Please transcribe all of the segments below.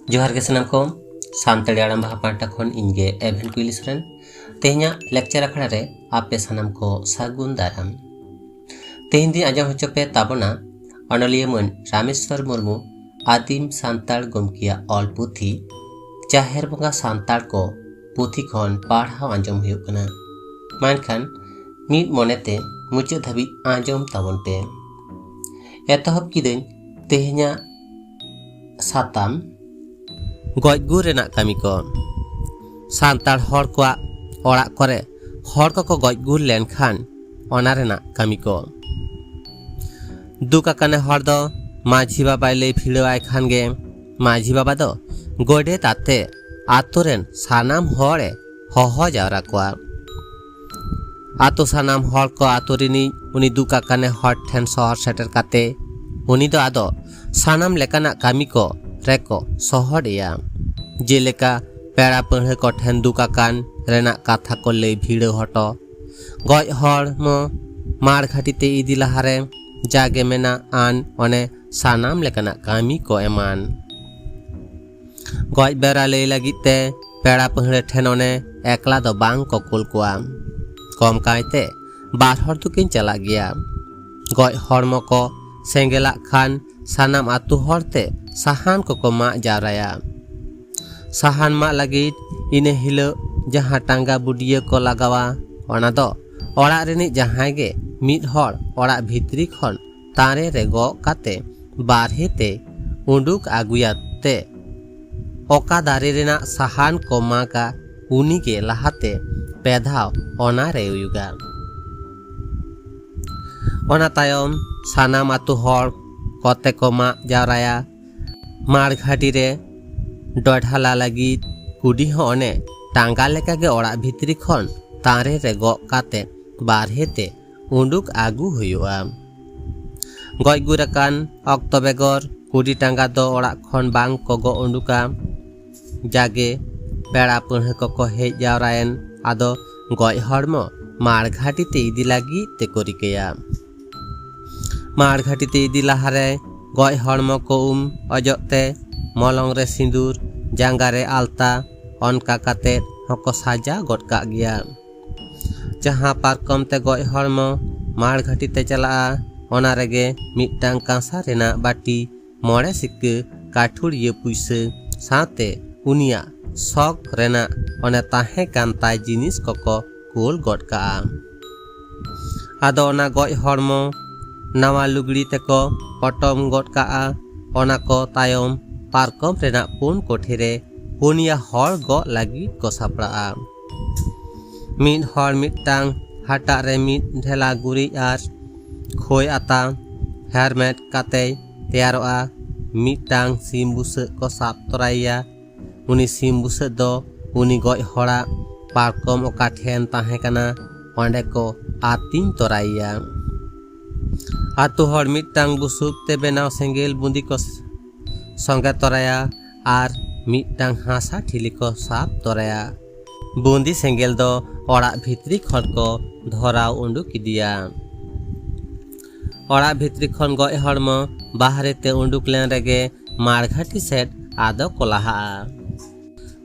जोहार के सनाम को सानताड़ी आड़ाम बाहा पाटा खन इनगे एवेन कुइली सोरेन तेहना लेक्चर अखड़ा रे आपे सनाम को सागुन दाराम तेहन दिन आजम होचो पे ताबना अनलिया मन रामेश्वर मुर्मू आदिम सानताड़ गमकिया ऑल पुथी जाहेर बंगा सानताड़ को पुथी खन पढ़ाव आंजम हुयुग कना मानखान मीद मोनेते मुचाद धाबी आंजम ताबन पे एतहब किदें तेहना साताम गजगुर रेना कामी को सानताड़ हर को ओड़ा करे हर को गजगुर लेनखान ओना रेना कामी को दुक आकाने हर दो माझी बाबा ले फिड़ावाय खान गे माझी बाबा दो गोडे ताते आतोरेन सानाम हरे हह जावरा कोआ आतो सानाम हर को आतोरिनी उनी दुक आकाने हर ठेन शहर सेटर काते उनी दो आदो सानाम लेकाना कामी को रेको सहडिया जेलेका पेड़ा पढ़े को ठेन दुकाकान रेना कथा को ले भीड़ हटो गज हर मार घाटीते इदी लहारे जागे मेना आन ओने सानाम लेकाना कामी को एमान गज बेरा ले लगिते पेड़ा पढ़े ठेन ओने एकला दो बांग को कुल कोआ कम कायते बार हर दुकिन चला गया गज हरमो को सेंगेला खान सानाम आतु हरते साहान को मा जावराया साहान मा लगित इने हिलो जहाँ टांगा बुडिया को लगावा ओना दो ओड़ा रेनी जहाँ गे मिद हर ओड़ा भितरी खन तारे रे गो काते बारहे ते उंडुक आगुयाते ओका दारे रेना साहान को मागा उनी के लहाते पेधाव ओना रे उयुगा ओना तायम सानाम आतु हर कोते को मा जावराया मार घाटी रे डढ़ाला लगी कुडी होने टांगा लेका गे ओड़ा भितरी खन तारे रे गो काते बारहे ते उंडुक आगु हुयुआ गजगुराकान अक्तो बेगर कुडी टांगा दो ओड़ा खन बांग को गो उंडुका जागे पेड़ा पढ़े को हेज जावरायन आदो गज हड़मो मार घाटी ते इदी लगी ते कोरिकेया मार घाटी ते इदी लहारे गज हड़मो को अजोते मलंग रे सिंदूर जांगा रे आलता अनका काते हको साजा गटका गया जहाँ पारकम ते गज हड़मो मार घाटी ते चला ओना रेगे मिटटांग कांसा रेना बाटी मोड़े सिक्के काठुड़िया पुइसे साथे उनिया शौक रेना ओने ताहे कांताय जिनिस को कोल गटका आदो ओना गज हड़मो नवा लुगड़ी ते को पटम गटका ओना को तायम पारकम रेना पुन कोठेरे पुनिया हर गो लगी को सापड़ा मिद हर मिटटांग हाटा रे मिद ढेला गुरी आर खोय आता हेरमेट काते तैयारोआ मिटटांग सिम बुसे को साप तोराइया उनी सिम बुसे दो उनी गज हड़ा पारकम ओका ठेन ताहे कना ओंडे को आतिन तोराइया आतु हर मिटटांग बुसुक ते बेनाव सेंगेल बुंदी को संगे तोराया आर मिटटांग हासा ठिली को साप तोराया बुंदी सेंगेल दो ओड़ा भितरी खन को धराव उंडुक इदिया ओड़ा भितरी खन गज हड़मो बाहरे ते उंडुक लेन रेगे मारघाटी सेट आदो को लहा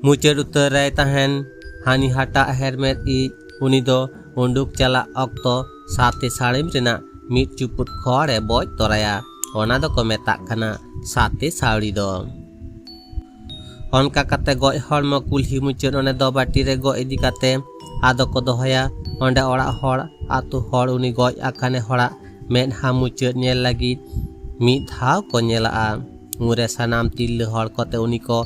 मुचाद उतर रे ताहेन हानी हाटा हेरमेट इ उनी दो उंडुक चला अक्तो साते साड़िम रेना मिट चुपुट खड़े बज तोराया ओना दो को मेता कना साते साड़ी दो अनका काते गज हड़मो कुल्ही मुचाद ओने दो बाटी रे गो इदी काते आदो को दोहया ओंडे ओड़ा हड़ आतु हड़ उनी गज आकाने हड़ा मेदहा मुचाद नेल लगी मिद धाव को नेला उरे सानाम तिल्ले हड़ कोते उनी को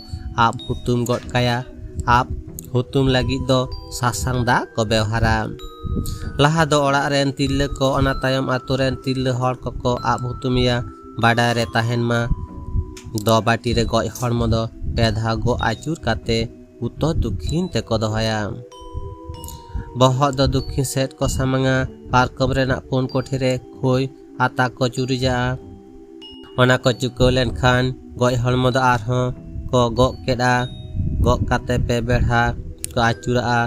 आप हुतुम गटकाया आप हुतुम लगी दो सासांग दा को व्यवहारा लहा दो ओड़ा रेन तिल्ले को ओना तायम आतु रेन तिल्ले हड़ को आप हुतुमिया बाडा रे ताहेन मा दो बाटी रे गज हड़मो दो पेधा गो आचुर काते उत्तर दक्षिण ते को दोहया बहत दो दक्षिण सेट को सामंगा पारकम रेना पुन कोठी रे खोय आता को चुरिजा ओना को चुको लेन खान गज हड़मो दो आरहों को गो केडा गो काते पे बेढ़ा को आचुरा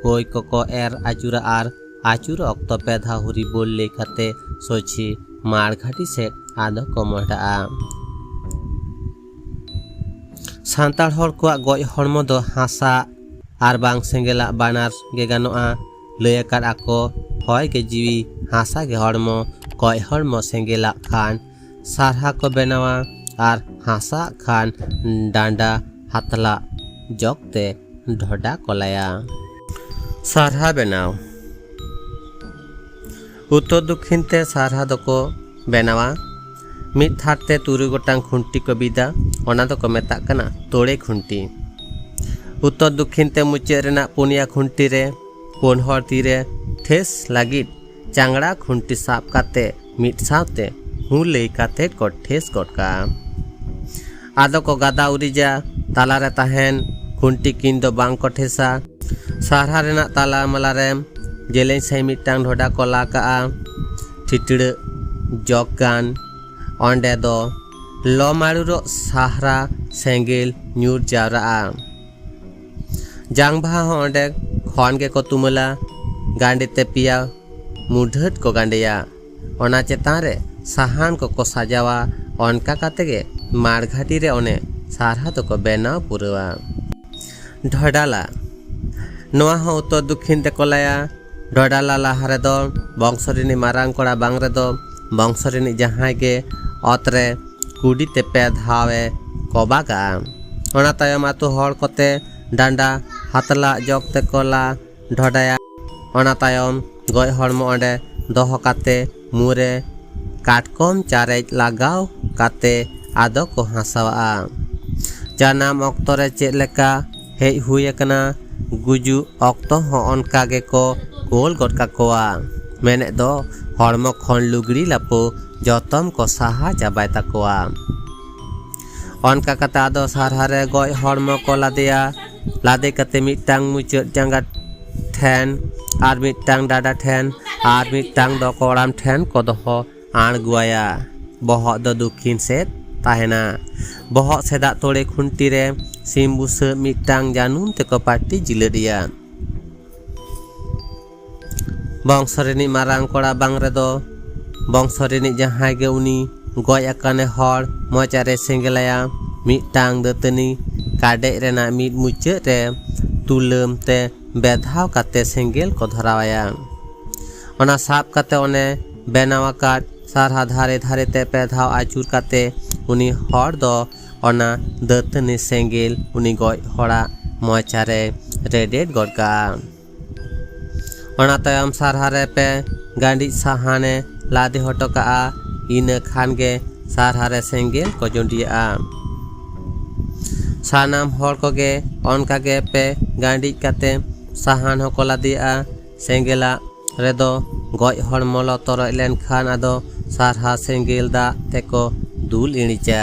खोय को एर आचुरा आर आचुर अक्तो पेधा हुरी बोल ले खाते सोची मार घाटी सेट आदो को मोटा सान्ताड़ हर को गज हड़मो दो हासा आर बांग सेंगेला बानार गे गानोआ लय आकाद आको हय गे जीवी हासा गे हड़मो गज हड़मो सेंगेला खान सारहा को बेनावा आर हासा खान डांडा हातला जगते ढोडा कलाया सारहा बेनाव उत्तर दक्षिण ते सारहा दको बेनावा मिद थारते तुरुई गोटांग खुंटी को बिदा ओना दको मेताग कना तोड़े खुंटी उत्तर दक्षिण ते मुचाद रेना पुनिया खुंटी रे पुन हर तीरे ठेस लागिद चांगड़ा खुंटी साब काते मिद सावते हूँ लई काते को ठेस गोटका आदो को गादा उरिजा ताला रे ताहेन खुंटी किन दो बांग को ठेसा सारहा रेना ताला मला रे जेलें सही मिटांग ढोडा को ला काआ ठिटड़ जग गान ओंडे दो लमारुरो साहरा सेंगेल न्यूर जावराआ जांग बाहा ओंडे खन गे को तुमला गांडे ते पिया मुढत को गांडेया ओना चेतान रे साहान को सजावा ओनका काते गे मारघाटी रे ओने सारहा तो को बेनाव पुरवा ढोडाला नोआ हो उत्तर दक्षिण ते को लाया ढोडाला लाहा रे दो बंशरिनी मारांग कोड़ा बांग रे दो बंशरिनी जहां गे अतरे कुडी ते पे धावे कोबागा ओना तायम आतु हर कोते डांडा हातला जगते कोला ढोडाया ओना तायम गय हड़मो ओंडे दोहो काते मुरे काटकम चारेज लगाव काते आदो को हासावा जानाम ऑक्तो रे चेद लेका हेज हुई एकना गुजु ऑक्तो हो ओनका गे को गोल गोट काकोआ मेने दो हड़मो खन लुगड़ी लापो जतम को साहा चाबाय ताकोआ ओनका काते आदो सारहा रे गय हड़मो को लादेया लादे काते मिटांग मुचाद जांगा ठेन आर मिटांग डाडा ठेन आर मिटांग दो कोड़ाम ठेन को दोहो आणगुआया बहक दो दक्षिण सेद ताहेना बहक सेदा तोड़े खुंटी रे सिम बुसा मिटांग जानुम तेको पाटी जिलेडिया बंशरिनी मारांग कोड़ा बांग रे दो बंशरिनी जहां गे उनी गय आकाने हर मोचारे सेंगेलाया मिटांग दतनी काडे रेना मिद मुचाद रे तुलम ते बेधाव काते सेंगेल को धरावाया ओना साब काते ओने बेनावाकाट सारहा धारे धारे ते पे धाव आचुर काते उनी हर दो ओना दतनी सेंगेल उनी गय हड़ा मोचारे रेडेड गडका ओना तायम सारहा रे पे गांडी साहाने लादे हटका इना खान गे सारहा रे सेंगेल को जोंडिया सानाम हर को गे ओनका गे पे गांडी काते साहान हको लादिया सेंगेला रेदो गय हड़मो लो तोरय लेन खान आदो सारहा सेंगेल दा तेको दुल इणिचा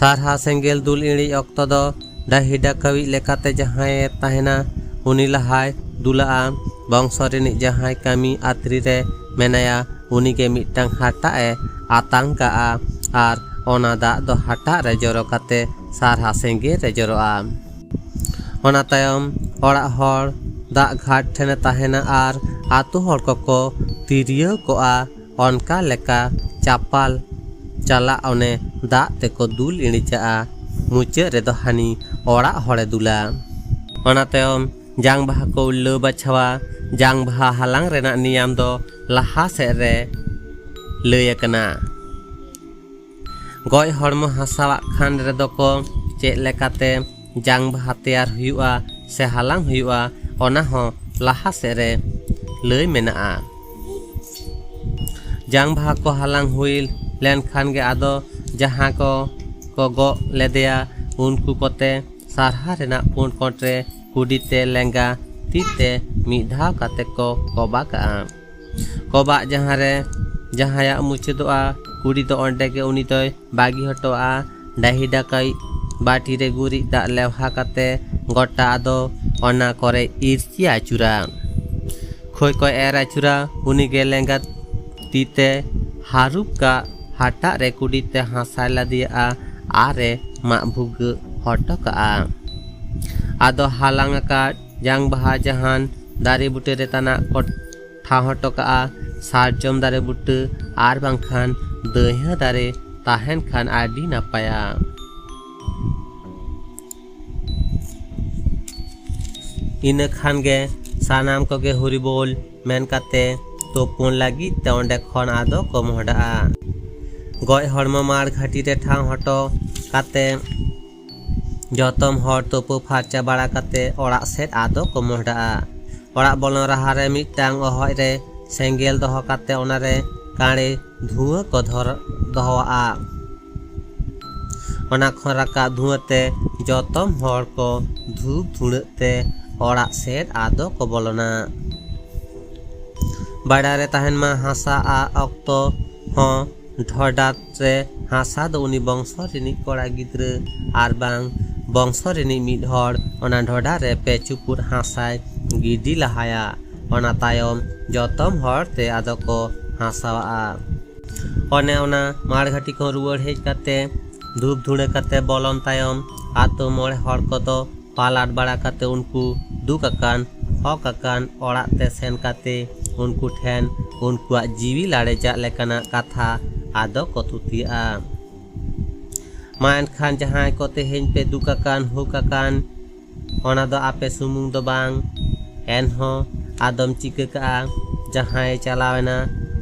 सारहा सेंगेल दुल इणी ऑक्तो दो डाहिडा कवि लेकाते जहाय ताहेना उनी लहाय दुला बंशरिनी जहाय कामी आत्री रे मेनाया उनी के मिटांग हाटा ए आतांका आर ओना दा दो हाटा रे जरो काते सारहा सेंगेल रे जरोआ ओना तायम ओड़ा हर दा घाट ठेने ताहेना आर आतु हर को तिरिया कोआ ओनका लेका चापाल चला ओने दा तेको दुल इणिचा मुचाद रे दो हानी ओड़ा हड़े दुला ओना तायम जांग बाहा को ल बाछावा जांग बाहा हालांग रेना नियम दो लाहा से रे लय आकना गय हड़मो हासावा खान रे दो को चेद लेकाते जांग बाहा तैयार हुआ से हालांग हुआ ओना हो लाहा से रे लय मेना जांग बाहा को हालांग हुई लेन खान गे आदो जहां को गो लेदेया उनको कोते सारहा रेना पुन कोट्रे कुडीते लेंगा तीते मिधा काते को कोबाका कोबा जहां रे जहाया मुचदोआ कुड़ी दो ओंडे के उनी तो बागी हटोआ डाहिडा कई बाटी रे गुरी दा लेवहा काते गोटा आदो ओना करे इरची आचुरा खोय को एर आचुरा उनी गे लेंगा तीते हारुप का हाटा रे कुडीते हासाला दिया आरे मा भुग हटका आदो हालांग का जांग बाहा जहान दारे बुटे रे तना को ठा हटका सारजम दारे बुटे आर बांखान दहिया दारे ताहेन खान आडी नापाया। ᱤᱱᱟᱹ ᱠᱷᱟᱱ ᱜᱮ ᱥᱟᱱᱟᱢ ᱠᱚᱜᱮ ᱦᱚᱨᱤᱵᱚᱞ ᱢᱮᱱ ᱠᱟᱛᱮ ᱛᱩᱯᱩᱱ ᱞᱟᱹᱜᱤᱫ ᱛᱮ ᱚᱸᱰᱮ ᱠᱷᱚᱱ ᱟᱫᱚ ᱠᱚ ᱢᱚᱦᱰᱟᱜᱼᱟ। ᱜᱚᱡ ᱦᱚᱲᱢᱚ ᱢᱟᱲ ᱜᱷᱟᱹᱴᱤ ᱨᱮ ᱴᱷᱟᱶ ᱦᱚᱴᱚ ᱠᱟᱛᱮ ᱡᱚᱛᱚᱢ ᱦᱚᱲ ᱛᱩᱯᱩ ᱯᱷᱟᱨᱪᱟ ᱵᱟᱲᱟ ᱠᱟᱛᱮ ᱚᱲᱟᱜ ᱥᱮᱫ ᱟᱫᱚ ᱠᱚ ᱢᱚᱦᱰᱟᱜᱼᱟ। ᱚᱲᱟᱜ ᱵᱚᱞᱚᱱ ᱨᱟᱦᱟ ᱨᱮ ᱢᱤᱫᱴᱟᱝ ᱚᱦᱚᱡ ᱨᱮ ᱥᱮᱸᱜᱮᱞ ᱫᱚᱦᱚ ᱠᱟᱛᱮ ᱚᱱᱟᱨᱮ ᱠᱟᱸᱲᱮ ᱫᱷᱩᱣᱟᱹ ᱠᱚ ᱫᱚᱦᱚᱣᱟᱜᱼᱟ। ᱚᱱᱟ ᱠᱷᱚᱱ ᱨᱟᱠᱟᱵ ᱫᱷᱩᱣᱟᱹ ᱛᱮ ᱡᱚᱛᱚᱢ ᱦᱚᱲ ᱠᱚ ᱫᱷᱩᱯ ᱫᱷᱩᱲᱟᱹᱜ ᱛᱮ ᱚᱲᱟᱜ ᱥᱮᱫ ᱟᱫᱚ ᱠᱚ ᱵᱚᱞᱚᱱᱟ। ᱵᱟᱲᱟᱭ ᱨᱮ ᱛᱟᱦᱮᱱ ᱢᱟ ᱦᱟᱥᱟ ᱟᱜ ᱚᱠᱛᱚ ᱦᱚᱸ ᱰᱷᱚᱰᱟ ᱨᱮ ᱦᱟᱥᱟ ᱫᱚ ᱩᱱᱤ ᱵᱚᱝᱥᱚ ᱨᱤᱱᱤᱡ ᱠᱚᱲᱟ ᱜᱤᱫᱽᱨᱟᱹ ᱟᱨ ᱵᱟᱝ ᱵᱚᱝᱥᱚ ᱨᱤᱱᱤᱡ ᱢᱤᱫ ᱦᱚᱲ ᱚᱱᱟ ᱰᱷᱚᱰᱟ ᱨᱮ 2 ᱪᱩᱯᱩᱫ ᱦᱟᱥᱟᱭ ᱜᱤᱰᱤ ᱞᱟᱦᱟᱭᱟ। ᱚᱱᱟ ᱛᱟᱭᱚᱢ ᱡᱚᱛᱚᱢ ᱦᱚᱲ ᱛᱮ ᱟᱫᱚ ᱠᱚ ᱦᱟᱥᱟᱣᱟᱜᱼᱟ। ᱚᱱᱮ ᱚᱱᱟ ᱢᱟᱲ ᱜᱷᱟᱹᱴᱤ ᱠᱷᱚᱱ ᱨᱩᱣᱟᱹᱲ ᱦᱮᱡ ᱠᱟᱛᱮ ᱫᱷᱩᱯ ᱫᱷᱩᱲᱟᱹ ᱠᱟᱛᱮ ᱵᱚᱞᱚᱱ ᱛᱟᱭᱚᱢ ᱟᱛᱳ ᱢᱚᱬᱮ ᱦᱚᱲ ᱠᱚᱫᱚ ᱯᱟᱞᱟᱴ ᱵᱟᱲᱟ ᱠᱟᱛᱮ ᱩᱱᱠᱩ ᱫᱩᱠ ᱟᱠᱟᱱ ᱦᱚᱠ ᱟᱠᱟᱱ ᱚᱲᱟᱜ ᱛᱮ ᱥᱮᱱ ᱠᱟᱛᱮ ᱩᱱᱠᱩ ᱴᱷᱮᱱ ᱩᱱᱠᱩᱣᱟᱜ ᱡᱤᱣᱤ ᱞᱟᱲᱮᱡᱟᱜ ᱞᱮᱠᱟᱱᱟᱜ ᱠᱟᱛᱷᱟ ᱟᱫᱚ ᱠᱚ ᱛᱷᱩᱛᱤᱭᱟᱜᱼᱟ। ᱢᱟ ᱮᱱᱠᱷᱟᱱ ᱡᱟᱦᱟᱸᱭ ko ᱛᱮᱦᱮᱧ ᱯᱮ ᱫᱩᱠ ᱟᱠᱟᱱ ᱦᱩᱠ ᱟᱠᱟᱱ ᱚᱱᱟ ᱫᱚ ᱟᱯᱮ ᱥᱩᱢᱩᱝ ᱫᱚ ᱵᱟᱝ ᱮᱱᱦᱚᱸ ᱟᱫᱚᱢ ᱪᱤᱠᱟᱹ ᱠᱟᱜᱼᱟ ᱡᱟᱦᱟᱸᱭ ᱪᱟᱞᱟᱣᱮᱱᱟ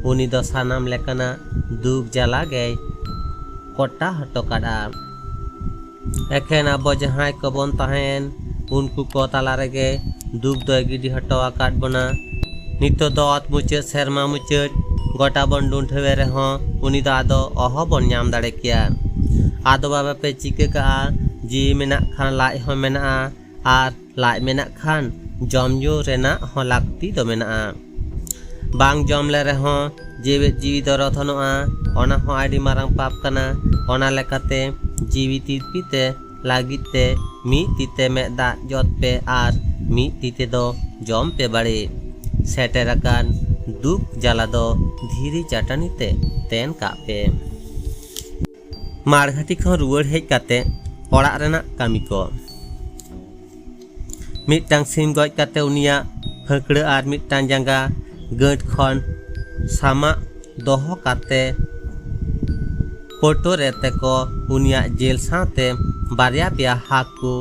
ᱩᱱᱤ ᱫᱚ ᱥᱟᱱᱟᱢ ᱞᱮᱠᱟᱱᱟᱜ ᱫᱩᱠ ᱡᱟᱞᱟ ᱜᱮᱭ ᱠᱚᱴᱟ ᱦᱚᱴᱚ ᱠᱟᱫᱼᱟ। ᱮᱠᱷᱮᱱ ᱟᱵᱚ ᱡᱟᱦᱟᱸᱭ ᱠᱚᱵᱚᱱ ᱛᱟᱦᱮᱸᱱ ᱩᱱᱠᱩ ᱠᱚ ᱛᱟᱞᱟ ᱨᱮᱜᱮ ᱫᱩᱠ ᱫᱚᱭ ᱜᱤᱰᱤ ᱦᱚᱴᱚ ᱟᱠᱟᱫ ᱵᱚᱱᱟ। ᱱᱤᱛᱚᱜ ᱫᱚ ᱚᱛ ᱢᱩᱪᱟᱹᱫ ᱥᱮᱨᱢᱟ ᱢᱩᱪᱟᱹᱫ ᱜᱚᱴᱟ ᱵᱚᱱ ᱰᱩᱸᱰᱷᱟᱹᱣᱮ ᱨᱮᱦᱚᱸ ᱩᱱᱤ ᱫᱚ ᱟᱫᱚ ᱚᱦᱚ ᱵᱚᱱ ᱧᱟᱢ ᱫᱟᱲᱮ ᱠᱮᱭᱟ। ᱟᱫᱚ ᱵᱟᱵᱟ ᱯᱮ ᱪᱤᱠᱟᱹ ᱠᱟᱜᱼᱟ ᱡᱤᱣᱤ ᱢᱮᱱᱟᱜ ᱠᱷᱟᱱ ᱞᱟᱡ ᱦᱚᱸ ᱢᱮᱱᱟᱜᱼᱟ ᱟᱨ ᱞᱟᱡ ᱢᱮᱱᱟᱜ ᱠᱷᱟᱱ ᱡᱚᱢ ᱧᱩ ᱨᱮᱱᱟᱜ ᱦᱚᱸ ᱞᱟᱹᱠᱛᱤ ᱫᱚ ᱢᱮᱱᱟᱜᱼᱟ। ᱵᱟᱝ ᱡᱚᱢ ᱞᱮ ᱨᱮᱦᱚᱸ ᱡᱮᱣᱮᱫ ᱡᱤᱣᱤ ᱫᱚ ᱨᱚᱫᱷᱚᱱᱚᱜᱼᱟ ᱚᱱᱟ ᱦᱚᱸ ᱟᱹᱰᱤ ᱢᱟᱨᱟᱝ ᱯᱟᱯ ᱠᱟᱱᱟ। ᱚᱱᱟ lekkate ᱡᱤᱣᱤ ᱛᱤᱨᱯᱤᱛᱮ ᱞᱟᱹᱜᱤᱫ ᱛᱮ ᱢᱤᱫ ᱛᱤᱛᱮ ᱢᱮᱫ ᱫᱟᱜ ᱡᱚᱫ ᱯᱮ ᱟᱨ ᱢᱤᱫ ᱛᱤ ᱛᱮᱫᱚ ᱡᱚᱢ ᱯᱮ ᱵᱟᱹᱲᱤᱡ ᱥᱮᱴᱮᱨ ᱟᱠᱟᱱ ᱫᱩᱠ ᱡᱟᱞᱟ ᱫᱚ ᱫᱷᱤᱨᱤ ᱪᱟᱹᱴᱟᱹᱱᱤ ᱛᱮ ᱛᱮᱱ ᱠᱟᱜ ᱯᱮ। ᱢᱟᱲ ᱜᱷᱟᱹᱴᱤ ᱠᱷᱚᱱ ᱨᱩᱣᱟᱹᱲ ᱦᱮᱡ ᱠᱟᱛᱮ ᱚᱲᱟᱜ ᱨᱮᱱᱟᱜ ᱠᱟᱹᱢᱤ ᱠᱚ ᱢᱤᱫᱴᱟᱝ ᱥᱤᱢ ᱜᱚᱡ ᱠᱟᱛᱮ ᱩᱱᱤᱭᱟᱜ ᱯᱷᱟᱹᱠᱲᱟᱹ ᱟᱨ ᱢᱤᱫᱴᱟᱝ ᱡᱟᱸᱜᱟ ᱜᱟᱹᱴ ᱠᱷᱚᱱ ᱥᱟᱢᱟᱜ ᱫᱚᱦᱚ ᱠᱟᱛᱮ ᱯᱚᱴᱚᱨ ᱮᱛᱮᱠᱚ ᱩᱱᱤᱭᱟᱜ ᱡᱮᱞ ᱥᱟᱶᱛᱮ ᱵᱟᱨᱭᱟ ᱯᱮᱭᱟ ᱦᱟᱹᱠᱩ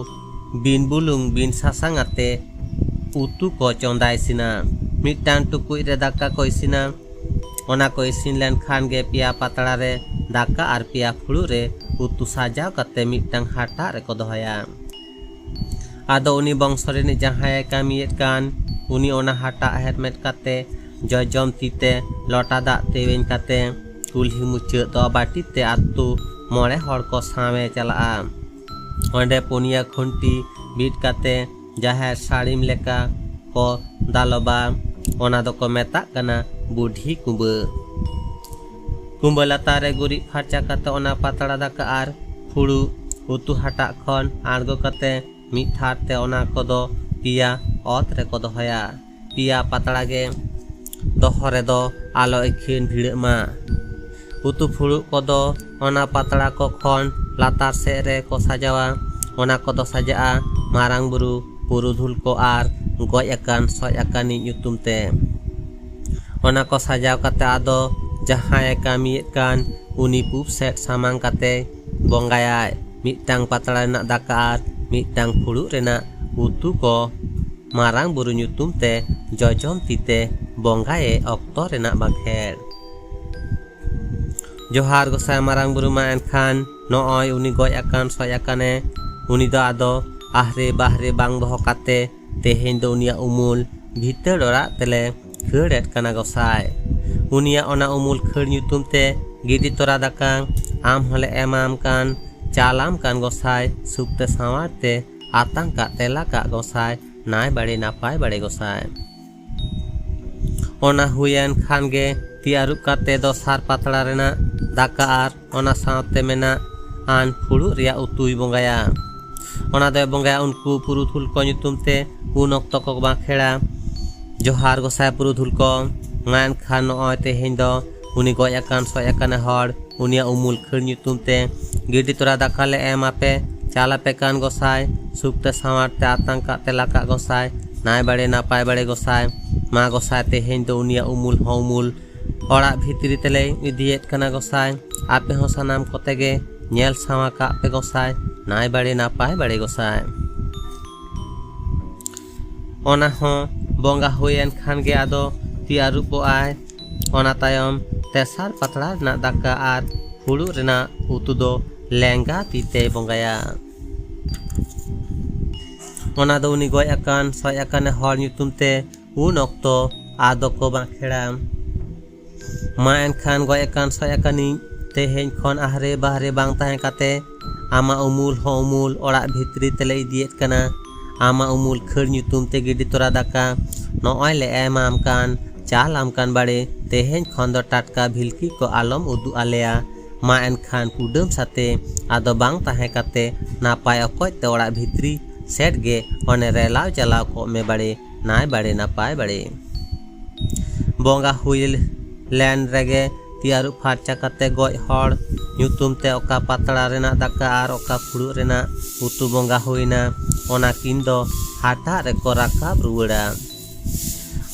ᱵᱤᱱ ᱵᱩᱞᱩᱝ ᱵᱤᱱ ᱥᱟᱥᱟᱝ ᱟᱛᱮ ᱩᱛᱩ ko ᱪᱚᱸᱫᱟ ᱤᱥᱤᱱᱟ ᱢᱤᱫᱴᱟᱝ ᱴᱩᱠᱩᱡ ᱨᱮ ᱫᱟᱠᱟ ko ᱤᱥᱤᱱᱟ ᱚᱱᱟ ko ᱤᱥᱤᱱ ᱞᱮᱱ ᱠᱷᱟᱱ ᱜᱮ ᱯᱮᱭᱟ ᱯᱟᱛᱲᱟ ᱨᱮ ᱫᱟᱠᱟ ᱟᱨ ᱯᱮᱭᱟ ᱯᱷᱩᱲᱩᱜ ᱨᱮ ᱩᱛᱩ ᱥᱟᱡᱟᱣ ᱠᱟᱛᱮ ᱢᱤᱫᱴᱟᱝ ᱦᱟᱴᱟᱜ ᱨᱮᱠᱚ ᱫᱚᱦᱚᱭᱟ। ᱟᱫᱚ ᱩᱱᱤ ᱵᱚᱝᱥᱚ ᱨᱤᱱᱤᱡ ᱡᱟᱦᱟᱸᱭᱮ ᱠᱟᱹᱢᱤᱭᱮᱫ ᱠᱟᱱ ᱩᱱᱤ ᱚᱱᱟ ᱦᱟᱴᱟᱜ ᱦᱮᱨᱢᱮᱫ ᱠᱟᱛᱮ ᱡᱚᱡᱚᱢ ᱛᱤᱛᱮ ᱞᱚᱴᱟ ᱫᱟᱜ ᱛᱮᱣᱮᱧ ᱠᱟᱛᱮ ᱠᱩᱞᱦᱤ ᱢᱩᱪᱟᱹᱫ ᱫᱚ ᱵᱟᱹᱴᱤ ᱛᱮ ᱟᱛᱳ ᱢᱚᱬᱮ ᱦᱚᱲ ko ᱥᱟᱶᱮ ᱪᱟᱞᱟᱜᱼᱟ। ᱚᱸᱰᱮ ᱯᱩᱱᱭᱟ ᱠᱷᱩᱱᱴᱤ ᱵᱤᱫ ᱠᱟᱛᱮ ᱡᱟᱦᱮᱨ ᱥᱟᱹᱲᱤᱢ ᱞᱮᱠᱟ ko ᱫᱟᱞᱚᱵᱟ ᱚᱱᱟ ᱫᱚᱠᱚ ᱢᱮᱛᱟᱜ ᱠᱟᱱᱟ ᱵᱩᱰᱷᱤ ᱠᱩᱢᱵᱟᱹ। ᱠᱩᱢᱵᱟᱹ ᱞᱟᱛᱟᱨ ᱨᱮ ᱜᱩᱨᱤᱡ ᱯᱷᱟᱨᱪᱟ ᱠᱟᱛᱮ ᱚᱱᱟ ᱯᱟᱛᱲᱟ ᱫᱟᱠᱟ ᱟᱨ ᱯᱷᱩᱲᱩᱜ ᱩᱛᱩ ᱦᱟᱴᱟᱜ ᱠᱷᱚᱱ ᱟᱬᱜᱚ ᱠᱟᱛᱮ ᱢᱤᱫ ᱛᱷᱟᱨ ᱛᱮ ᱚᱱᱟ ᱠᱚᱫᱚ ᱯᱮᱭᱟ ᱚᱛ ᱨᱮᱠᱚ ᱫᱚᱦᱚᱭᱟ। ᱯᱮᱭᱟ ᱯᱟᱛᱲᱟ ᱜᱮ ᱫᱚᱦᱚ ᱨᱮᱫᱚ ᱟᱞᱚ ᱮᱠᱷᱮᱱ ᱵᱷᱤᱲᱟᱹᱜ ᱢᱟ। ᱩᱛᱩ ᱯᱷᱩᱲᱩᱜ ᱠᱚᱫᱚ ᱚᱱᱟ ᱯᱟᱛᱲᱟ ᱠᱚ ᱠᱷᱚᱱ ᱞᱟᱛᱟᱨ ᱥᱮᱫ ᱨᱮ ko ᱥᱟᱡᱟᱣᱟ ᱚᱱᱟ ᱠᱚᱫᱚ ᱥᱟᱡᱟᱜᱼᱟ ᱢᱟᱨᱟᱝ ᱵᱩᱨᱩ ᱯᱩᱨᱩᱫᱷᱩᱞ ko ᱟᱨ ᱜᱚᱡ ᱟᱠᱟᱱ ᱥᱚᱡ ᱟᱠᱟᱱᱤᱡ ᱧᱩᱛᱩᱢ ᱛᱮ। ᱚᱱᱟ ko ᱥᱟᱡᱟᱣ ᱠᱟᱛᱮ ᱟᱫᱚ ᱡᱟᱦᱟᱸᱭᱮ ᱠᱟᱹᱢᱤᱭᱮᱫ ᱠᱟᱱ ᱩᱱᱤ ᱯᱩᱵ ᱥᱮᱫ ᱥᱟᱢᱟᱝ ᱠᱟᱛᱮ ᱵᱚᱸᱜᱟᱭᱟᱭ ᱢᱤᱫᱴᱟᱝ ᱯᱟᱛᱲᱟ ᱨᱮᱱᱟᱜ ᱫᱟᱠᱟ ᱟᱨ ᱢᱤᱫᱴᱟᱝ ᱯᱷᱩᱲᱩᱜ ᱨᱮᱱᱟᱜ ᱩᱛᱩ ko ᱢᱟᱨᱟᱝ ᱵᱩᱨᱩ ᱧᱩᱛᱩᱢ ᱛᱮ ᱡᱚᱡᱚᱢ ᱛᱤᱛᱮ ᱵᱚᱸᱜᱟᱭᱮ ᱚᱠᱛᱚ ᱨᱮᱱᱟᱜ ᱵᱟᱸᱠᱷᱮᱲ। ᱡᱚᱦᱟᱨ ᱜᱚᱸᱥᱟᱭ ᱢᱟᱨᱟᱝ ᱵᱩᱨᱩ ᱢᱟ ᱮᱱᱠᱷᱟᱱ ᱱᱚᱜᱼᱚᱭ ᱩᱱᱤ ᱜᱚᱡ akan ᱥᱚᱡ ᱟᱠᱟᱱᱮ ᱩᱱᱤ ᱫᱚ ᱟᱫᱚ ᱟᱦᱨᱮ ᱵᱟᱦᱨᱮ ᱵᱟᱝ ᱫᱚᱦᱚ ᱠᱟᱛᱮ ᱛᱮᱦᱮᱧ ᱫᱚ ᱩᱱᱤᱭᱟᱜ ᱩᱢᱩᱞ ᱵᱷᱤᱛᱟᱹᱨ ᱚᱲᱟᱜ ᱛᱮᱞᱮ ᱠᱷᱟᱹᱲᱮᱫ ᱠᱟᱱᱟ ᱜᱚᱸᱥᱟᱭ। ᱩᱱᱤᱭᱟᱜ ᱚᱱᱟ ᱩᱢᱩᱞ ᱠᱷᱟᱹᱲ ᱧᱩᱛᱩᱢ te ᱜᱤᱰᱤ ᱛᱚᱨᱟ ᱫᱟᱠᱟ ᱟᱢ ᱦᱚᱸᱞᱮ ᱮᱢᱟᱢ ᱠᱟᱱ ᱪᱟᱞᱟᱢ ᱠᱟᱱ ᱜᱚᱸᱥᱟᱭ ᱥᱩᱠᱛᱮ ᱥᱟᱶᱟᱨ ᱛᱮ ᱟᱛᱟᱝ ᱠᱟᱜ ᱛᱮᱞᱟ ᱠᱟᱜ ᱜᱚᱸᱥᱟᱭ ᱱᱟᱭ ᱵᱟᱲᱮ ᱱᱟᱯᱟᱭ ᱵᱟᱲᱮ ᱜᱚᱸᱥᱟᱭ। ᱚᱱᱟ ᱦᱩᱭᱮᱱ ᱠᱷᱟᱱ ᱜᱮ ᱛᱤ ᱟᱹᱨᱩᱵ ᱠᱟᱛᱮ ᱫᱚᱥᱟᱨ ᱯᱟᱛᱲᱟ ᱨᱮᱱᱟᱜ ᱫᱟᱠᱟ ᱟᱨ ᱚᱱᱟ ᱥᱟᱶᱛᱮ ᱢᱮᱱᱟᱜ ᱟᱱ ᱯᱷᱩᱲᱩᱜ ᱨᱮᱭᱟᱜ ᱩᱛᱩᱭ ᱵᱚᱸᱜᱟᱭᱟ। ᱚᱱᱟ ᱫᱚᱭ ᱵᱚᱸᱜᱟᱭᱟ ᱩᱱᱠᱩ ᱯᱩᱨᱩᱫᱷᱩᱞ ko ᱧᱩᱛᱩᱢ ᱛᱮ ᱩᱱ ᱚᱠᱛᱚ ko ᱵᱟᱸᱠᱷᱮᱲᱟ ᱡᱚᱦᱟᱨ ᱜᱚᱸᱥᱟᱭ ᱯᱩᱨᱩᱫᱷᱩᱞ ko ᱢᱟ ᱮᱱᱠᱷᱟᱱ ᱱᱚᱜᱼᱚᱭ ᱛᱮᱦᱮᱧ ᱫᱚ ᱩᱱᱤ ᱜᱚᱡ akan ᱥᱚᱡ ᱟᱠᱟᱱᱮ ᱦᱚᱲ ᱩᱱᱤᱭᱟᱜ ᱩᱢᱩᱞ ᱠᱷᱟᱹᱲ ᱧᱩᱛᱩᱢ te ᱜᱤᱰᱤ ᱛᱚᱨᱟ ᱫᱟᱠᱟ ᱞᱮ ᱮᱢ ᱟᱯᱮ ᱪᱟᱞᱟᱯᱮ ᱠᱟᱱ ᱜᱚᱸᱥᱟᱭ ᱥᱩᱠᱛᱮ ᱥᱟᱶᱟᱨ te ᱟᱛᱟᱝ ᱠᱟᱜ ᱛᱮᱞᱟ ᱠᱟᱜ ᱜᱚᱸᱥᱟᱭ ᱱᱟᱭ ᱵᱟᱲᱮ ᱱᱟᱯᱟᱭ ᱵᱟᱲᱮ ᱜᱚᱸᱥᱟᱭ। ᱢᱟ ᱜᱚᱸᱥᱟᱭ ᱛᱮᱦᱮᱧ ᱫᱚ ᱩᱱᱤᱭᱟᱜ ᱩᱢᱩᱞ ᱦᱚᱸ ᱩᱢᱩᱞ ᱚᱲᱟᱜ ᱵᱷᱤᱛᱨᱤ ᱛᱮᱞᱮ ᱤᱫᱤᱭᱮᱫ ᱠᱟᱱᱟ ᱜᱚᱸᱥᱟᱭ ᱟᱯᱮ ᱦᱚᱸ ᱥᱟᱱᱟᱢ ᱠᱚᱛᱮ ᱜᱮ ᱧᱮᱞ ᱥᱟᱶᱟ ᱠᱟᱜ ᱯᱮ ᱜᱚᱸᱥᱟᱭ ᱱᱟᱭ ᱵᱟᱲᱮ ᱱᱟᱯᱟᱭ ᱵᱟᱲᱮ ᱜᱚᱸᱥᱟᱭ। ona ho bonga huyen khan ge ado ti arupoai ona tayom tesar patla rena daka ar huru rena utu do lenga tite bongaya ona do uni goj akan soi akan hor nyutum te un okto ado ko bang khedam ma enkhan goj akan soi akani teheny khon ahre bahre bang tahen kate ama umul ho umul orak bhitri tele idiet kana ama umul kheur nyutum te gidi tora daka nooi le emam kan chalam kan bade teheny khon do tatka bhilki ko alom udu alea ma enkhan pudem sate ado bang tahen kate napai okoj te orak bhitri set ge one relaw chalaw ko me bade nai bade napai bade bonga huil len rege tiaru farcha kate goj hor nyutum te oka patla rena daka ar oka phuru rena utu bonga huina ona kin do hata reko rakab ruwada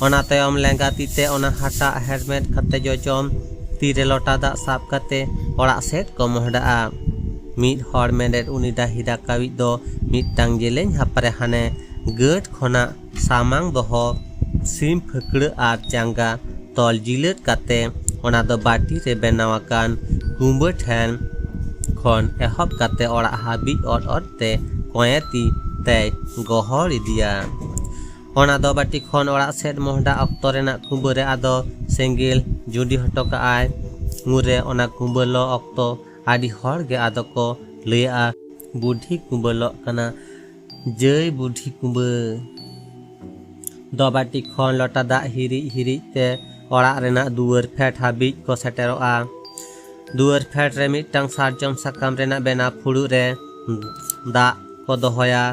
ona tayom lenga tite ona hata helmet kate jojom tire lota dak sab kate orak set ko mohdaa mid hor mendet uni dahi dakawi do midtang jeleng hapare hane gert khona samang doho sim phekre ar jangga tol jilet kate ona do bati re benawakan kumba than khon ehop kate orak habi ot te koyeti te gohor idia ona do bati khon orak set mohda okto rena kumba re ado sengil judi hotoka ai ngure ona kumba lo okto adi hor ge ado ko leya budhi kumba lo kana jai budhi kumba do bati khon lota da hiri te orak rena duar phet habij ko seteroa duar phet re mitang sarjom sakam rena bena phuru re da ko dohoya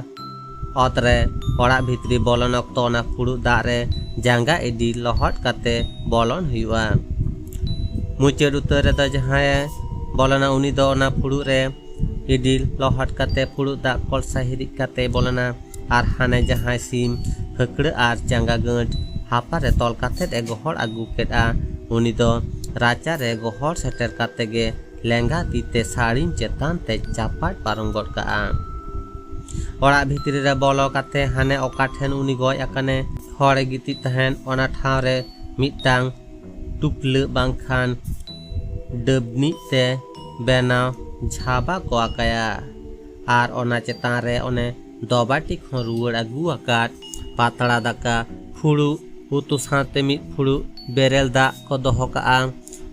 ot re orak bhitri bolon okto ona phuru da re jangga idi lohot kate bolon huyua muchad utar re do jahaye bolona uni do ona phuru re idi lohot kate phuru da kol sahiri kate bolona ar hane jahai sim phekre ar jangga gant hapa re tol kate e gohor agu keda uni do raja re gohor seter kate ge lenga tite sarin chetan te chapat paronggot ka orak bhitri re bolo kate hane oka then uni goj akane hore giti tahen ona thaw re mitang tuple bangkhan debni te benaw jhaba ko akaya ar ona chetan re one dobati khon ruwar agu akat patla daka phuru utu sate mit phuru berel da ko doho ka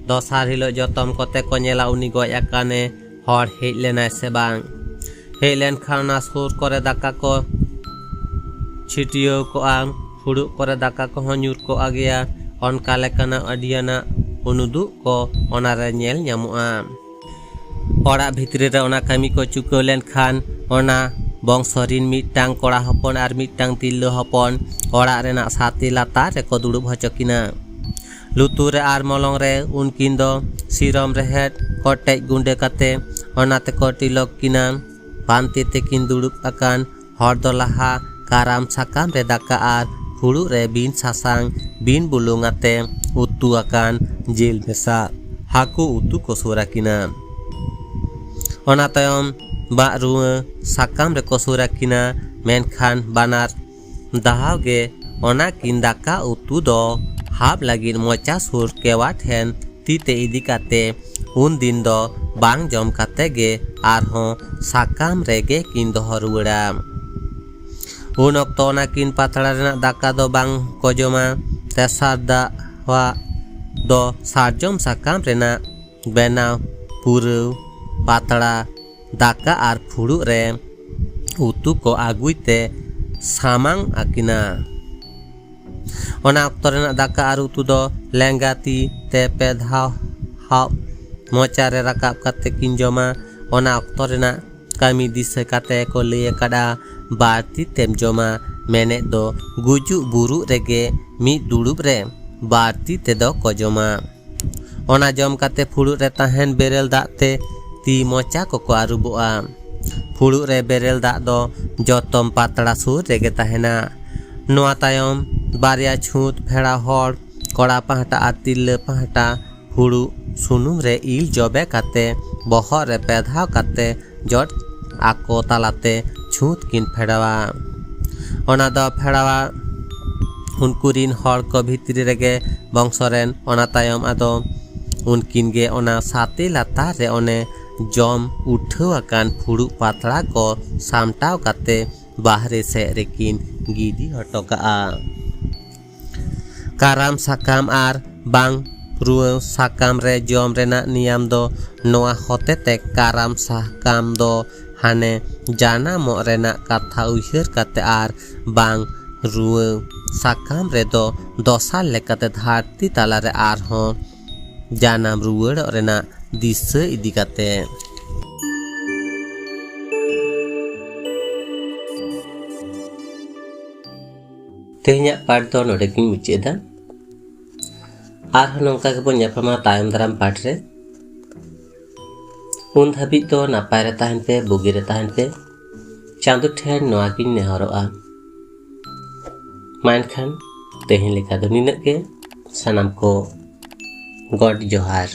dosar hilo jotom kote ko nyela uni goj akane hor hej lena se bang hej len khana sur kore daka ko chitiyo ko phuru kore daka ko nyur ko agya onka lekana adiana unudu ko onare nyel nyamua orak bhitri re ona kami ko chuko len khan ona bongsorin mitang kora hopon ar mitang tillo hopon orak rena sati latar re ko dudub hocokina lutur re ar molong re unkin do sirom rehet kotej gunde kate ona te ko tilok kina panti te kin dudub akan hor do laha karam sakam re daka ar phuru re bin sasang bin bulung ate utu akan jil mesa haku utu ko surakina ona tayom bak ruwa sakam re ko surakina menkhan banar dahaw ge ona kin daka utu do hab lagin mocha sur kewa then tite idi kate un din do bang jom kate ge arho sakam rege kin doho ruwada un okto ona kin patla rena daka do bang ko joma tesar da wa do sarjom sakam rena benaw pureu patla daka ar phuru re utu ko aguite samang akina ona okto rena daka ar utu do lengati te pedhaw haw mocha re rakap kate kin joma ona okto rena kami dise kate ko leye kada barti tem joma mene do guju buru rege mi dudub re barti te do ko joma ona jom kate phuru re tahen berel dak te ti mocha ko ko aruboa phuru re berel dak do jotom patla sur rege tahena noa tayom barya chhut pheda hor kora pahta ar tille pahta phuru sunum re il jobe kate bohor re pedhaw kate jot ako talate chhut kin phedawa ona do phedawa उनकुरिन हर को भितरी रेगे बंशरेन ओना तायम आदो उनकिन गे ओना साते लातार रे ओने जम उठावाकान फुड़ू पातड़ा को सामटाव काते बाहरे से रेकिन गिदी हटोका। काराम साकाम आर बांग रुआ साकाम रे जम रेना नियम दो नोआ होतेते काराम साकाम दो हाने जाना मो रेना कथा उइहर काते आर बांग रुआ साकाम रे दो दोसार लेकाते धारती तालारे आर हों जानam ruwar रेना दिशा इदी काते। तेहnya पाठ दो नोडे किन मुचेदा आर नोंका के बन यापमा तायम दाराम पाठ रे उन धाबी तो नापाय रे ताहन पे बुगी रे ताहन पे चांदो ठेन नोआ किन नेहरोआ मानखान तेहन लेका दो निनक के सनम को गॉड जोहार।